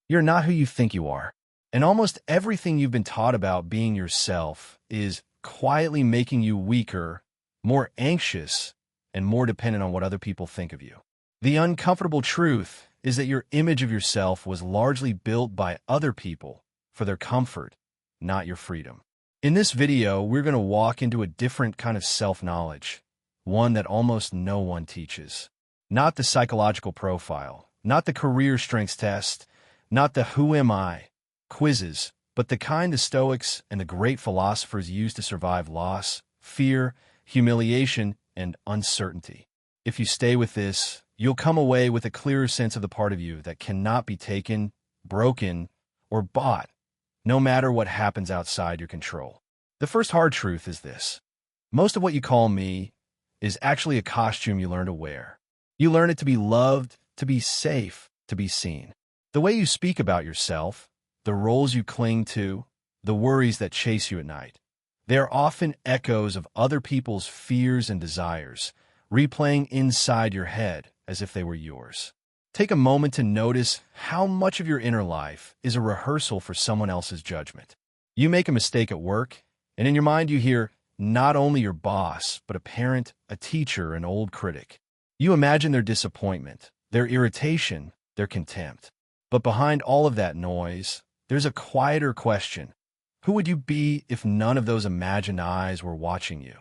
You're not who you think you are. And almost everything you've been taught about being yourself is quietly making you weaker, more anxious, and more dependent on what other people think of you. The uncomfortable truth is that your image of yourself was largely built by other people for their comfort, not your freedom. In this video, we're going to walk into a different kind of self-knowledge, one that almost no one teaches. Not the psychological profile, not the career strengths test, not the who am I quizzes, but the kind the Stoics and the great philosophers used to survive loss, fear, humiliation, and uncertainty. If you stay with this, you'll come away with a clearer sense of the part of you that cannot be taken, broken, or bought, no matter what happens outside your control. The first hard truth is this. Most of what you call me is actually a costume you learn to wear. You learn it to be loved, to be safe, to be seen. The way you speak about yourself, the roles you cling to, the worries that chase you at night, they are often echoes of other people's fears and desires, replaying inside your head as if they were yours. Take a moment to notice how much of your inner life is a rehearsal for someone else's judgment. You make a mistake at work, and in your mind you hear not only your boss, but a parent, a teacher, an old critic. You imagine their disappointment, their irritation, their contempt. But behind all of that noise, there's a quieter question. Who would you be if none of those imagined eyes were watching you?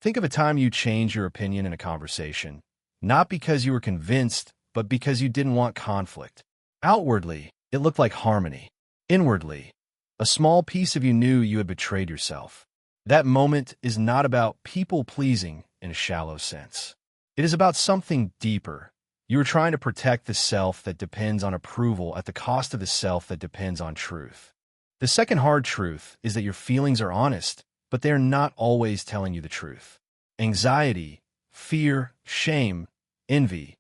Think of a time you changed your opinion in a conversation, not because you were convinced, but because you didn't want conflict. Outwardly, it looked like harmony. Inwardly, a small piece of you knew you had betrayed yourself. That moment is not about people-pleasing in a shallow sense. It is about something deeper. You are trying to protect the self that depends on approval at the cost of the self that depends on truth. The second hard truth is that your feelings are honest, but they are not always telling you the truth. Anxiety, fear, shame, envy,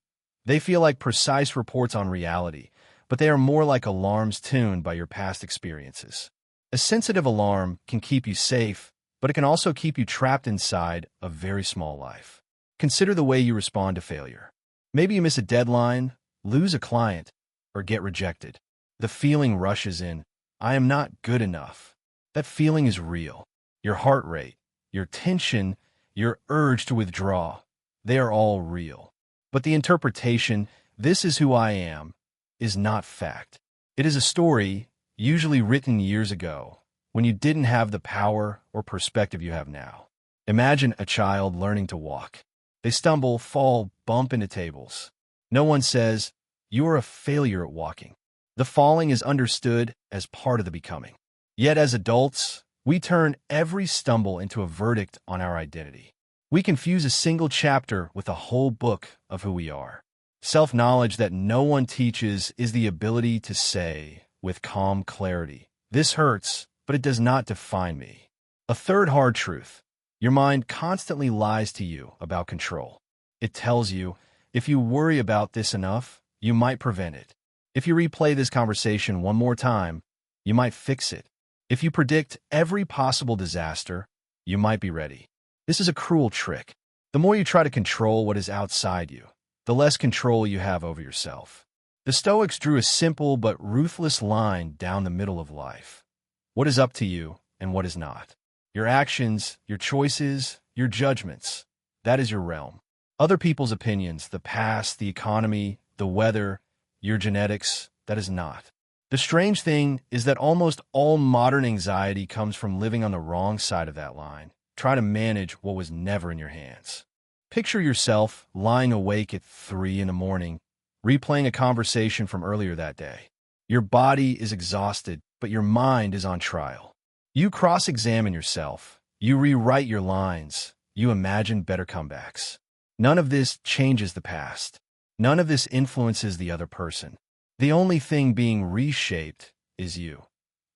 they feel like precise reports on reality, but they are more like alarms tuned by your past experiences. A sensitive alarm can keep you safe, but it can also keep you trapped inside a very small life. Consider the way you respond to failure. Maybe you miss a deadline, lose a client, or get rejected. The feeling rushes in, I am not good enough. That feeling is real. Your heart rate, your tension, your urge to withdraw, they are all real. But the interpretation, this is who I am, is not fact. It is a story, usually written years ago, when you didn't have the power or perspective you have now. Imagine a child learning to walk. They stumble, fall, bump into tables. No one says, you are a failure at walking. The falling is understood as part of the becoming. Yet as adults, we turn every stumble into a verdict on our identity. We confuse a single chapter with a whole book of who we are. Self-knowledge that no one teaches is the ability to say, with calm clarity, this hurts, but it does not define me. A third hard truth. Your mind constantly lies to you about control. It tells you, if you worry about this enough, you might prevent it. If you replay this conversation one more time, you might fix it. If you predict every possible disaster, you might be ready. This is a cruel trick. The more you try to control what is outside you, the less control you have over yourself. The Stoics drew a simple but ruthless line down the middle of life. What is up to you and what is not? Your actions, your choices, your judgments, that is your realm. Other people's opinions, the past, the economy, the weather, your genetics, that is not. The strange thing is that almost all modern anxiety comes from living on the wrong side of that line, trying to manage what was never in your hands. Picture yourself lying awake at 3 in the morning, replaying a conversation from earlier that day. Your body is exhausted, but your mind is on trial. You cross-examine yourself, you rewrite your lines, you imagine better comebacks. None of this changes the past. None of this influences the other person. The only thing being reshaped is you.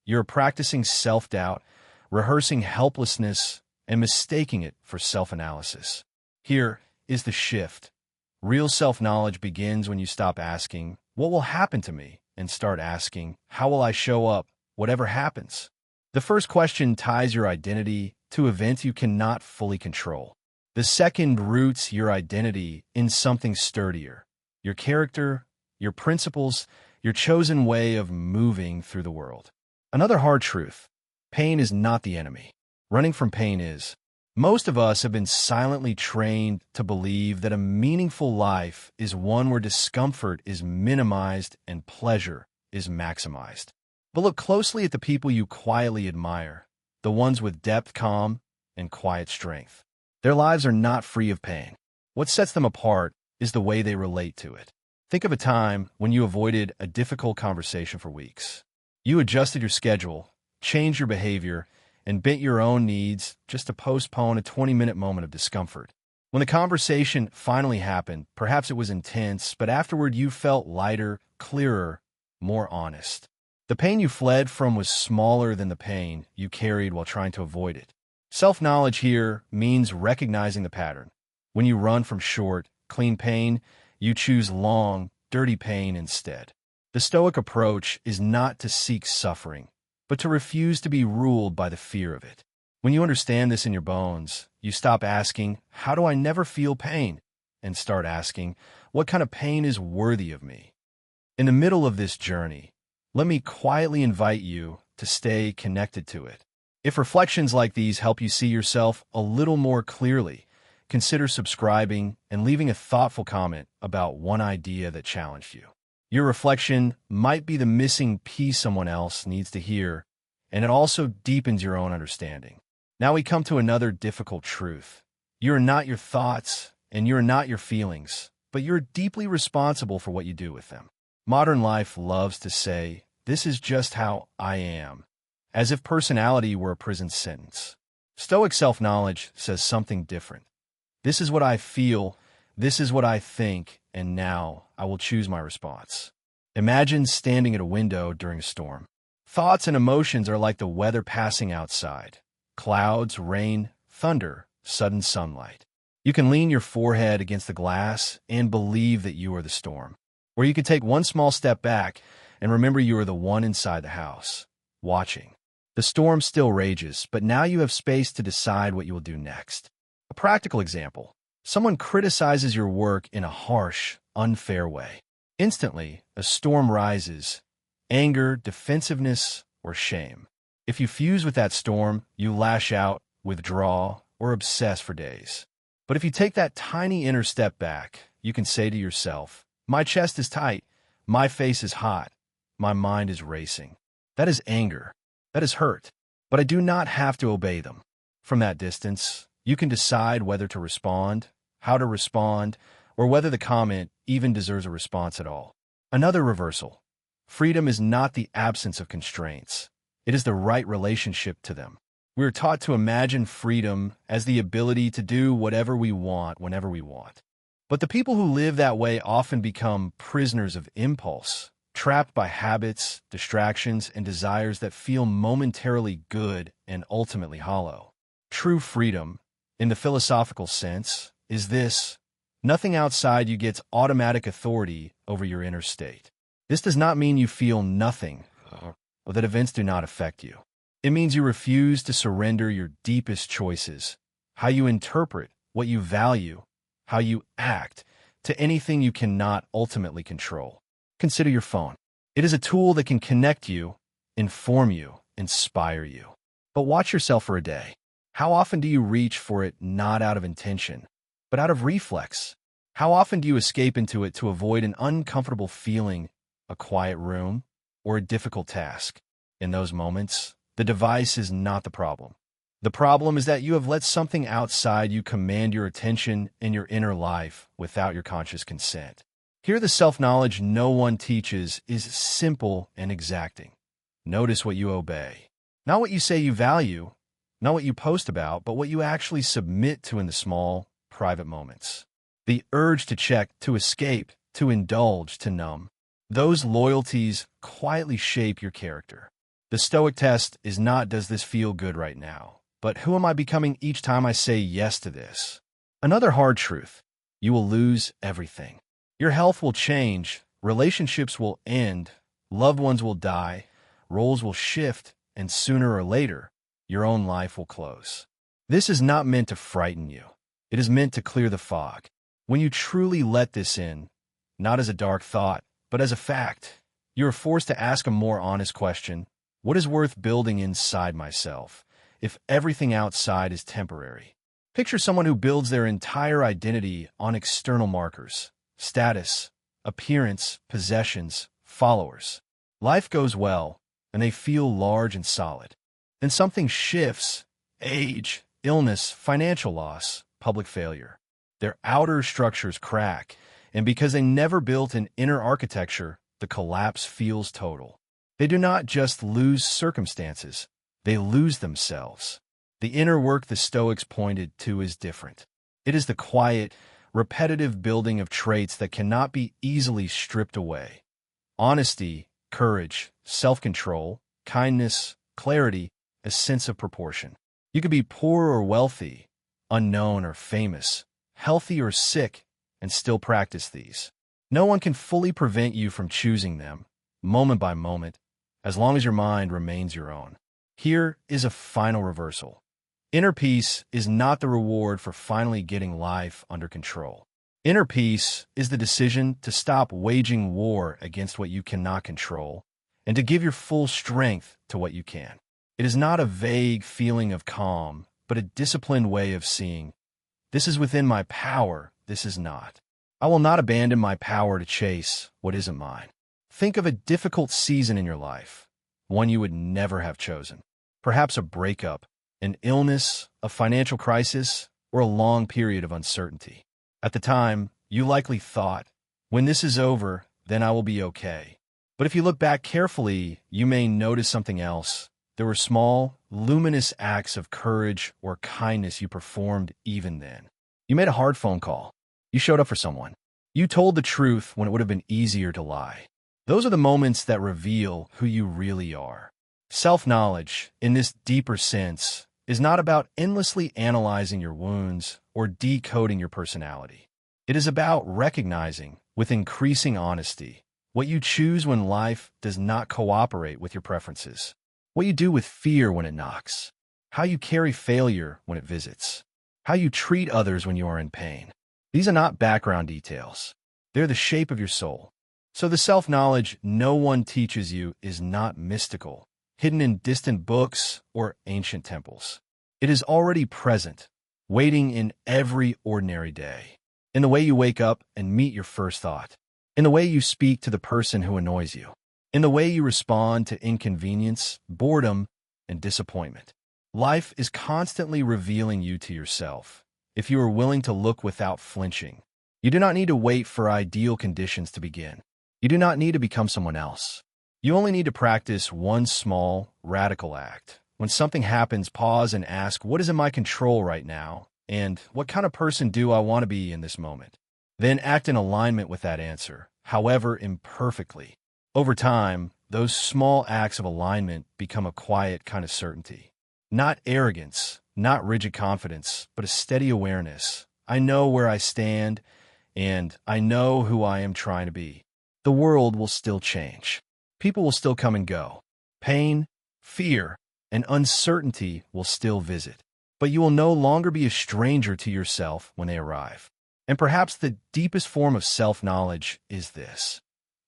You're practicing self-doubt, rehearsing helplessness, and mistaking it for self-analysis. Here is the shift. Real self-knowledge begins when you stop asking, what will happen to me? And start asking, how will I show up, whatever happens? The first question ties your identity to events you cannot fully control. The second roots your identity in something sturdier. Your character, your principles, your chosen way of moving through the world. Another hard truth: pain is not the enemy. Running from pain is. Most of us have been silently trained to believe that a meaningful life is one where discomfort is minimized and pleasure is maximized. But look closely at the people you quietly admire, the ones with depth, calm, and quiet strength. Their lives are not free of pain. What sets them apart is the way they relate to it. Think of a time when you avoided a difficult conversation for weeks. You adjusted your schedule, changed your behavior, and bent your own needs just to postpone a 20-minute moment of discomfort. When the conversation finally happened, perhaps it was intense, but afterward you felt lighter, clearer, more honest. The pain you fled from was smaller than the pain you carried while trying to avoid it. Self-knowledge here means recognizing the pattern. When you run from short, clean pain, you choose long, dirty pain instead. The Stoic approach is not to seek suffering, but to refuse to be ruled by the fear of it. When you understand this in your bones, you stop asking, "How do I never feel pain?" and start asking, "What kind of pain is worthy of me?" In the middle of this journey, let me quietly invite you to stay connected to it. If reflections like these help you see yourself a little more clearly, consider subscribing and leaving a thoughtful comment about one idea that challenged you. Your reflection might be the missing piece someone else needs to hear, and it also deepens your own understanding. Now we come to another difficult truth. You are not your thoughts, and you are not your feelings, but you're deeply responsible for what you do with them. Modern life loves to say, "This is just how I am," as if personality were a prison sentence. Stoic self-knowledge says something different. This is what I feel, this is what I think, and now I will choose my response. Imagine standing at a window during a storm. Thoughts and emotions are like the weather passing outside. Clouds, rain, thunder, sudden sunlight. You can lean your forehead against the glass and believe that you are the storm. Or you can take one small step back and remember you are the one inside the house, watching. The storm still rages, but now you have space to decide what you will do next. A practical example: someone criticizes your work in a harsh, unfair way. Instantly, a storm rises: anger, defensiveness, or shame. If you fuse with that storm, you lash out, withdraw, or obsess for days. But if you take that tiny inner step back, you can say to yourself, "My chest is tight, my face is hot, my mind is racing." That is anger. That is hurt. But I do not have to obey them. From that distance, you can decide whether to respond, how to respond, or whether the comment even deserves a response at all. Another reversal: freedom is not the absence of constraints. It is the right relationship to them. We are taught to imagine freedom as the ability to do whatever we want whenever we want. But the people who live that way often become prisoners of impulse, trapped by habits, distractions, and desires that feel momentarily good and ultimately hollow. True freedom, in the philosophical sense, is this: nothing outside you gets automatic authority over your inner state. This does not mean you feel nothing, or that events do not affect you. It means you refuse to surrender your deepest choices, how you interpret, what you value, how you act, to anything you cannot ultimately control. Consider your phone. It is a tool that can connect you, inform you, inspire you. But watch yourself for a day. How often do you reach for it not out of intention, but out of reflex? How often do you escape into it to avoid an uncomfortable feeling, a quiet room, or a difficult task? In those moments, the device is not the problem. The problem is that you have let something outside you command your attention and your inner life without your conscious consent. Here, the self-knowledge no one teaches is simple and exacting. Notice what you obey. Not what you say you value, not what you post about, but what you actually submit to in the small, private moments. The urge to check, to escape, to indulge, to numb. Those loyalties quietly shape your character. The Stoic test is not, does this feel good right now, but who am I becoming each time I say yes to this? Another hard truth: you will lose everything. Your health will change, relationships will end, loved ones will die, roles will shift, and sooner or later, your own life will close. This is not meant to frighten you. It is meant to clear the fog. When you truly let this in, not as a dark thought, but as a fact, You are forced to ask a more honest question: what is worth building inside myself, if everything outside is temporary? Picture someone who builds their entire identity on external markers: status, appearance, possessions, followers. Life goes well, and they feel large and solid. Then something shifts: age, illness, financial loss, public failure. Their outer structures crack, and because they never built an inner architecture, the collapse feels total. They do not just lose circumstances, they lose themselves. The inner work the Stoics pointed to is different. It is the quiet, repetitive building of traits that cannot be easily stripped away. Honesty, courage, self-control, kindness, clarity, a sense of proportion. You could be poor or wealthy, unknown or famous, healthy or sick, and still practice these. No one can fully prevent you from choosing them, moment by moment, as long as your mind remains your own. Here is a final reversal. Inner peace is not the reward for finally getting life under control. Inner peace is the decision to stop waging war against what you cannot control and to give your full strength to what you can. It is not a vague feeling of calm, but a disciplined way of seeing, this is within my power, this is not. I will not abandon my power to chase what isn't mine. Think of a difficult season in your life, one you would never have chosen. Perhaps a breakup, an illness, a financial crisis, or a long period of uncertainty. At the time, you likely thought, when this is over, then I will be okay. But if you look back carefully, you may notice something else. There were small, luminous acts of courage or kindness you performed even then. You made a hard phone call. You showed up for someone. You told the truth when it would have been easier to lie. Those are the moments that reveal who you really are. Self-knowledge, in this deeper sense, is not about endlessly analyzing your wounds or decoding your personality. It is about recognizing, with increasing honesty, what you choose when life does not cooperate with your preferences, what you do with fear when it knocks, how you carry failure when it visits, how you treat others when you are in pain. These are not background details. They're the shape of your soul. So the self-knowledge no one teaches you is not mystical, hidden in distant books or ancient temples. It is already present, waiting in every ordinary day, in the way you wake up and meet your first thought, in the way you speak to the person who annoys you, in the way you respond to inconvenience, boredom, and disappointment. Life is constantly revealing you to yourself, if you are willing to look without flinching. You do not need to wait for ideal conditions to begin. You do not need to become someone else. You only need to practice one small, radical act. When something happens, pause and ask, what is in my control right now? And what kind of person do I want to be in this moment? Then act in alignment with that answer, however imperfectly. Over time, those small acts of alignment become a quiet kind of certainty. Not arrogance, not rigid confidence, but a steady awareness. I know where I stand, and I know who I am trying to be. The world will still change. People will still come and go. Pain, fear, and uncertainty will still visit. But you will no longer be a stranger to yourself when they arrive. And perhaps the deepest form of self-knowledge is this: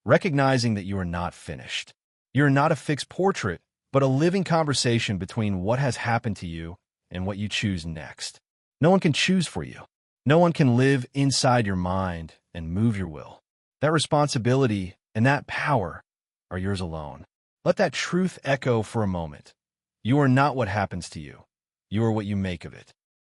recognizing that you are not finished. You are not a fixed portrait, but a living conversation between what has happened to you and what you choose next. No one can choose for you. No one can live inside your mind and move your will. That responsibility and that power are yours alone. Let that truth echo for a moment. You are not what happens to you. You are what you make of it.